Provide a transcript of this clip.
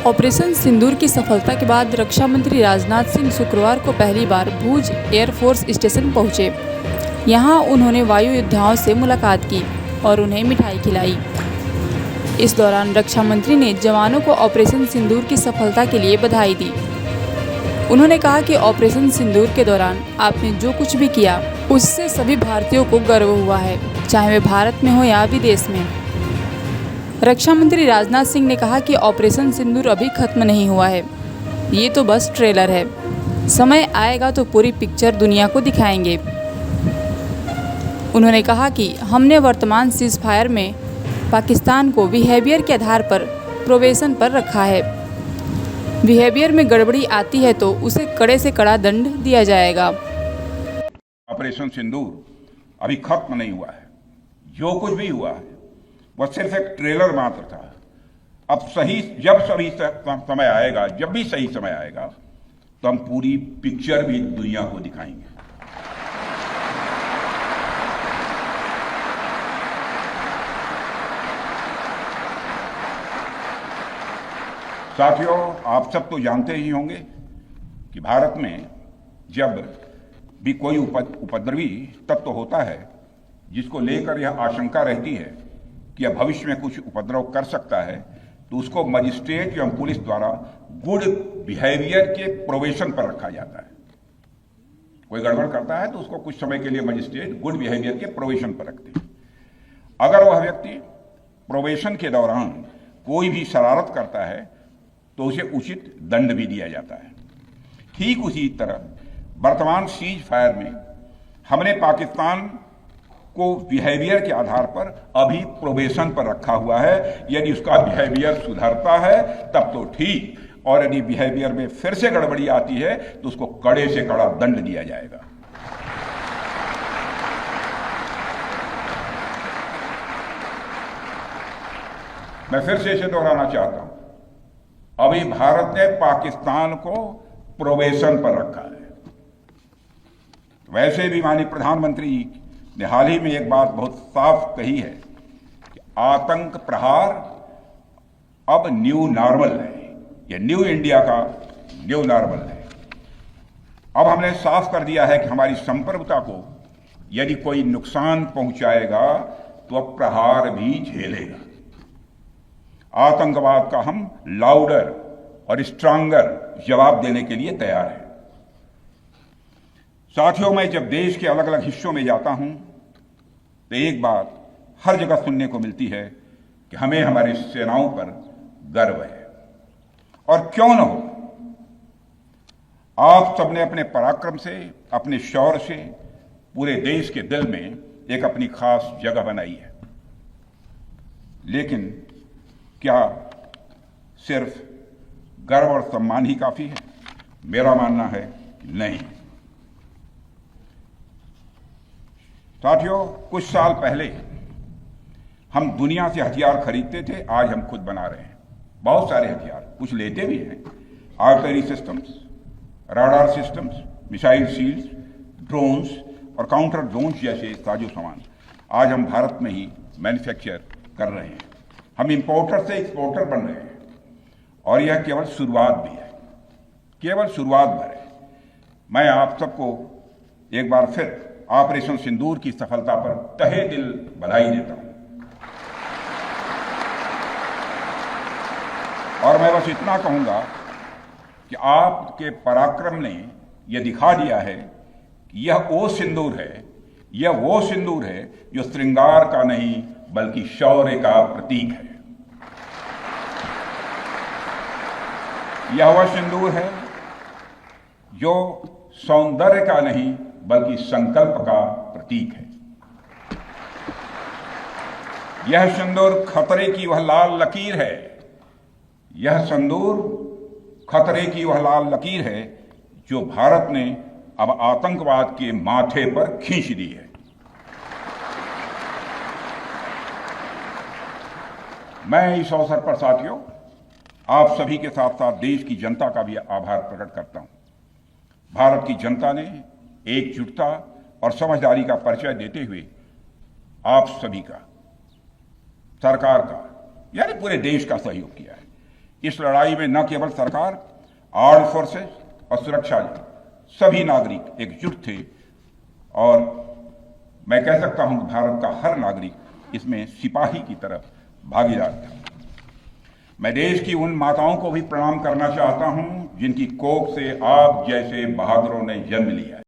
Operation सिंदूर की सफलता के बाद रक्षा मंत्री राजनाथ सिंह शुक्रवार को पहली बार भुज एयरफोर्स स्टेशन पहुंचे। यहां उन्होंने वायु योद्धाओं से मुलाकात की और उन्हें मिठाई खिलाई। इस दौरान रक्षा मंत्री ने जवानों को ऑपरेशन सिंदूर की सफलता के लिए बधाई दी। उन्होंने कहा कि ऑपरेशन सिंदूर के दौरान आपने जो कुछ भी किया उससे सभी भारतीयों को गर्व हुआ है, चाहे वे भारत में हो या विदेश में। रक्षा मंत्री राजनाथ सिंह ने कहा कि ऑपरेशन सिंदूर अभी खत्म नहीं हुआ है, ये तो बस ट्रेलर है। समय आएगा तो पूरी पिक्चर दुनिया को दिखाएंगे। उन्होंने कहा कि हमने वर्तमान सीज फायर में पाकिस्तान को बिहेवियर के आधार पर प्रोबेशन पर रखा है। बिहेवियर में गड़बड़ी आती है तो उसे कड़े से कड़ा दंड दिया जाएगा। ऑपरेशन सिंदूर अभी खत्म नहीं हुआ है। जो कुछ भी हुआ है वह सिर्फ एक ट्रेलर मात्र था। अब सही समय आएगा, जब भी सही समय आएगा तो हम पूरी पिक्चर भी दुनिया को दिखाएंगे। साथियों, आप सब तो जानते ही होंगे कि भारत में जब भी कोई उपद्रवी तत्व होता है जिसको लेकर यह आशंका रहती है कि यह भविष्य में कुछ उपद्रव कर सकता है, तो उसको मजिस्ट्रेट एवं पुलिस द्वारा गुड बिहेवियर के प्रोबेशन पर रखा जाता है। कोई गड़बड़ करता है तो उसको कुछ समय के लिए मजिस्ट्रेट गुड बिहेवियर के प्रोबेशन पर रखते हैं। अगर वह व्यक्ति प्रोबेशन के दौरान कोई भी शरारत करता है तो उसे उचित दंड भी दिया जाता है। ठीक उसी तरह वर्तमान सीज फायर में हमने पाकिस्तान को बिहेवियर के आधार पर अभी प्रोबेशन पर रखा हुआ है। यदि उसका बिहेवियर सुधरता है तब तो ठीक, और यदि बिहेवियर में फिर से गड़बड़ी आती है तो उसको कड़े से कड़ा दंड दिया जाएगा। मैं फिर से इसे दोहराना चाहता हूं, अभी भारत ने पाकिस्तान को प्रोबेशन पर रखा है। वैसे भी माननीय प्रधानमंत्री ने हाल ही में एक बात बहुत साफ कही है कि आतंक प्रहार अब न्यू नॉर्मल है। यह न्यू इंडिया का न्यू नॉर्मल है। अब हमने साफ कर दिया है कि हमारी संप्रभुता को यदि कोई नुकसान पहुंचाएगा तो अब प्रहार भी झेलेगा। आतंकवाद का हम लाउडर और स्ट्रांगर जवाब देने के लिए तैयार हैं। साथियों, मैं जब देश के अलग अलग हिस्सों में जाता हूं तो एक बात हर जगह सुनने को मिलती है कि हमें हमारी सेनाओं पर गर्व है। और क्यों न हो, आप सबने अपने पराक्रम से, अपने शौर्य से पूरे देश के दिल में एक अपनी खास जगह बनाई है। लेकिन क्या सिर्फ गर्व और सम्मान ही काफी है? मेरा मानना है कि नहीं। साथियों, कुछ साल पहले हम दुनिया से हथियार खरीदते थे, आज हम खुद बना रहे हैं। बहुत सारे हथियार, कुछ लेते भी हैं, artillery systems, radar systems, missile shields, drones और काउंटर ड्रोन्स जैसे साजो सामान आज हम भारत में ही मैन्युफैक्चर कर रहे हैं। हम इंपोर्टर से एक्सपोर्टर बन रहे हैं और यह केवल शुरुआत भी है, केवल शुरुआत भर है। मैं आप सबको एक बार फिर ऑपरेशन सिंदूर की सफलता पर तहे दिल बधाई देता हूं। और मैं बस इतना कहूंगा कि आपके पराक्रम ने यह दिखा दिया है कि यह वो सिंदूर है, यह वो सिंदूर है जो श्रृंगार का नहीं बल्कि शौर्य का प्रतीक है। यह वह सिंदूर है जो सौंदर्य का नहीं बल्कि संकल्प का प्रतीक है। यह सिंदूर खतरे की वह लाल लकीर है। यह सिंदूर खतरे की वह लाल लकीर है जो भारत ने अब आतंकवाद के माथे पर खींच दी है। मैं इस अवसर पर साथियों आप सभी के साथ साथ देश की जनता का भी आभार प्रकट करता हूं। भारत की जनता ने एकजुटता और समझदारी का परिचय देते हुए आप सभी का, सरकार का, यानी पूरे देश का सहयोग किया है। इस लड़ाई में न केवल सरकार, आर्म्ड फोर्सेस और सुरक्षा सभी नागरिक एकजुट थे और मैं कह सकता हूं कि भारत का हर नागरिक इसमें सिपाही की तरह भागीदार था। मैं देश की उन माताओं को भी प्रणाम करना चाहता हूं जिनकी कोख से आप जैसे बहादुरों ने जन्म लिया है।